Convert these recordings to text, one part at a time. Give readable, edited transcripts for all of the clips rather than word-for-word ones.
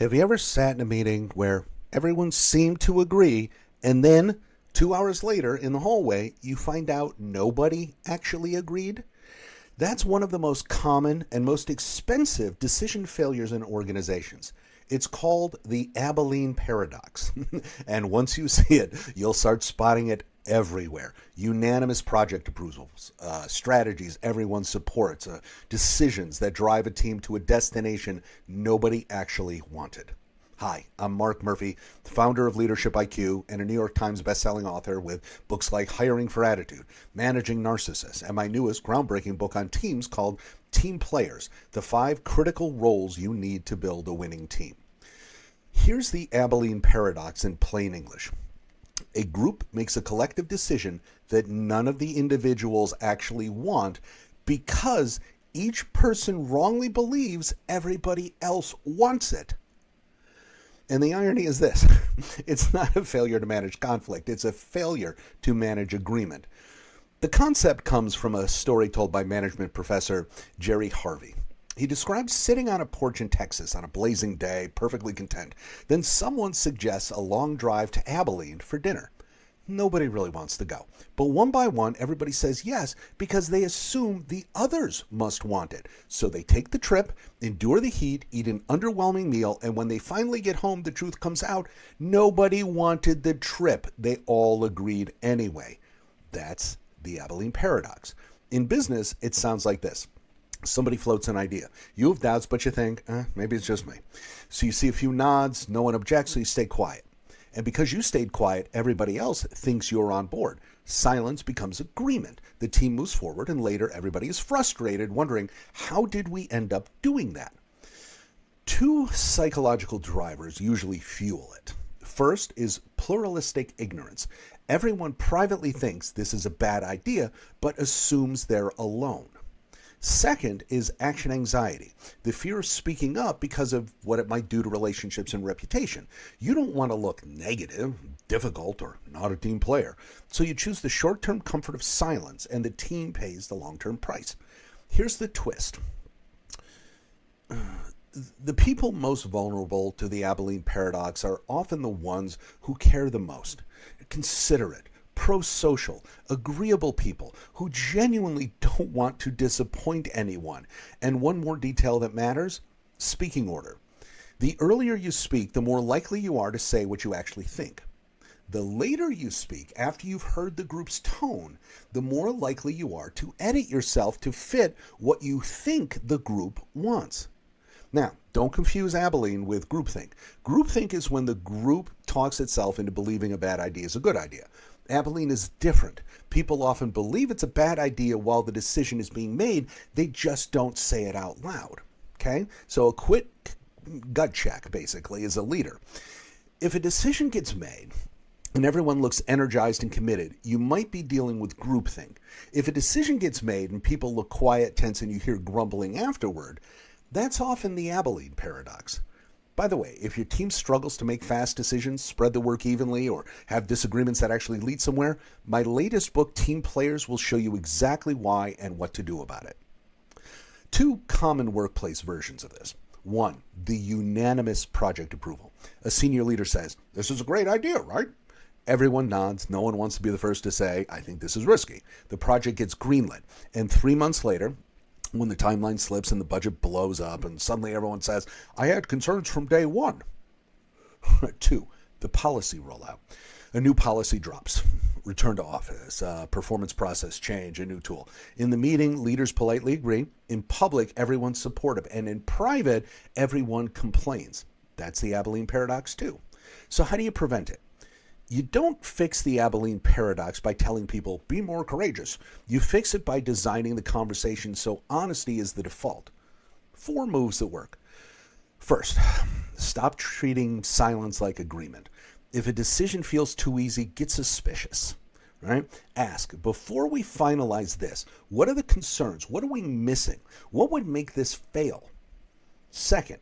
Have you ever sat in a meeting where everyone seemed to agree, and then 2 hours later in the hallway, you find out nobody actually agreed? That's one of the most common and most expensive decision failures in organizations. It's called the Abilene Paradox. And once you see it, you'll start spotting it everywhere. Unanimous project approvals, strategies everyone supports, decisions that drive a team to a destination nobody actually wanted. Hi, I'm Mark Murphy, founder of Leadership IQ and a New York Times bestselling author with books like Hiring for Attitude, Managing Narcissists, and my newest groundbreaking book on teams called Team Players, the 5 critical roles you need to build a winning team. Here's the Abilene Paradox in plain English. A group makes a collective decision that none of the individuals actually want because each person wrongly believes everybody else wants it. And the irony is this, it's not a failure to manage conflict, it's a failure to manage agreement. The concept comes from a story told by management professor Jerry Harvey. He describes sitting on a porch in Texas on a blazing day, perfectly content. Then someone suggests a long drive to Abilene for dinner. Nobody really wants to go. But one by one, everybody says yes because they assume the others must want it. So they take the trip, endure the heat, eat an underwhelming meal, and when they finally get home, the truth comes out. Nobody wanted the trip. They all agreed anyway. That's the Abilene Paradox. In business, it sounds like this. Somebody floats an idea. You have doubts, but you think, maybe it's just me. So you see a few nods, no one objects, so you stay quiet. And because you stayed quiet, everybody else thinks you're on board. Silence becomes agreement. The team moves forward, and later everybody is frustrated, wondering, how did we end up doing that? 2 psychological drivers usually fuel it. First is pluralistic ignorance. Everyone privately thinks this is a bad idea, but assumes they're alone. Second is action anxiety, the fear of speaking up because of what it might do to relationships and reputation. You don't want to look negative, difficult, or not a team player. So you choose the short-term comfort of silence, and the team pays the long-term price. Here's the twist. The people most vulnerable to the Abilene Paradox are often the ones who care the most, considerate, pro-social, agreeable people who genuinely don't want to disappoint anyone. And one more detail that matters, speaking order. The earlier you speak, the more likely you are to say what you actually think. The later you speak, after you've heard the group's tone, the more likely you are to edit yourself to fit what you think the group wants. Now, don't confuse Abilene with groupthink. Groupthink is when the group talks itself into believing a bad idea is a good idea. Abilene is different. People often believe it's a bad idea while the decision is being made. They just don't say it out loud. Okay? So a quick gut check, basically, as a leader. If a decision gets made and everyone looks energized and committed, you might be dealing with groupthink. If a decision gets made and people look quiet, tense, and you hear grumbling afterward, that's often the Abilene Paradox. By the way, if your team struggles to make fast decisions, spread the work evenly, or have disagreements that actually lead somewhere, my latest book, Team Players, will show you exactly why and what to do about it. 2 common workplace versions of this. 1, the unanimous project approval. A senior leader says, "This is a great idea, right?" Everyone nods. No one wants to be the first to say, "I think this is risky." The project gets greenlit. And 3 months later, when the timeline slips and the budget blows up and suddenly everyone says, "I had concerns from day one." 2, the policy rollout. A new policy drops. Return to office, performance process change, a new tool. In the meeting, leaders politely agree. In public, everyone's supportive. And in private, everyone complains. That's the Abilene Paradox too. So how do you prevent it? You don't fix the Abilene Paradox by telling people, be more courageous. You fix it by designing the conversation so honesty is the default. 4 moves that work. First, stop treating silence like agreement. If a decision feels too easy, get suspicious. Right? Ask, before we finalize this, what are the concerns? What are we missing? What would make this fail? Second,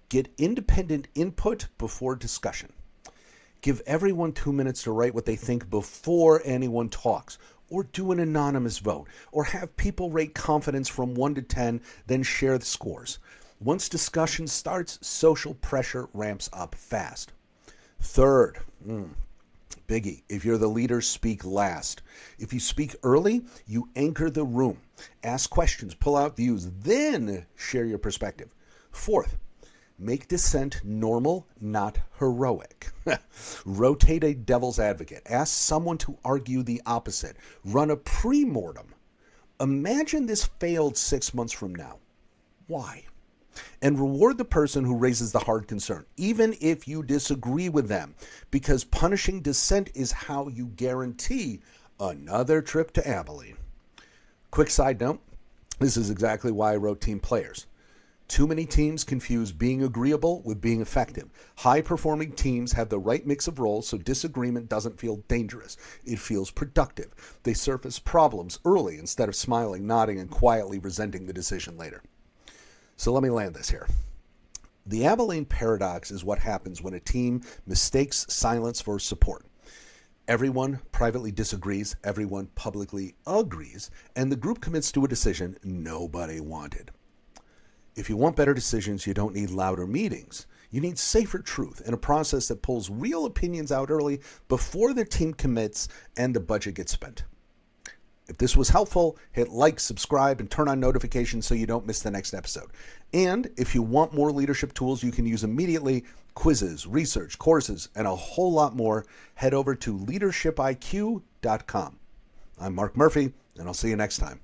get independent input before discussion. Give everyone 2 minutes to write what they think before anyone talks, or do an anonymous vote, or have people rate confidence from 1 to 10, then share the scores. Once discussion starts, social pressure ramps up fast. Third, biggie, if you're the leader, speak last. If you speak early, you anchor the room. Ask questions, pull out views, then share your perspective. Fourth, make dissent normal, not heroic. Rotate a devil's advocate. Ask someone to argue the opposite. Run a pre-mortem. Imagine this failed 6 months from now. Why? And reward the person who raises the hard concern, even if you disagree with them, because punishing dissent is how you guarantee another trip to Abilene. Quick side note, this is exactly why I wrote Team Players. Too many teams confuse being agreeable with being effective. High-performing teams have the right mix of roles so disagreement doesn't feel dangerous. It feels productive. They surface problems early instead of smiling, nodding, and quietly resenting the decision later. So let me land this here. The Abilene Paradox is what happens when a team mistakes silence for support. Everyone privately disagrees, everyone publicly agrees, and the group commits to a decision nobody wanted. If you want better decisions, you don't need louder meetings. You need safer truth and a process that pulls real opinions out early before the team commits and the budget gets spent. If this was helpful, hit like, subscribe, and turn on notifications so you don't miss the next episode. And if you want more leadership tools you can use immediately, quizzes, research, courses, and a whole lot more, head over to leadershipiq.com. I'm Mark Murphy, and I'll see you next time.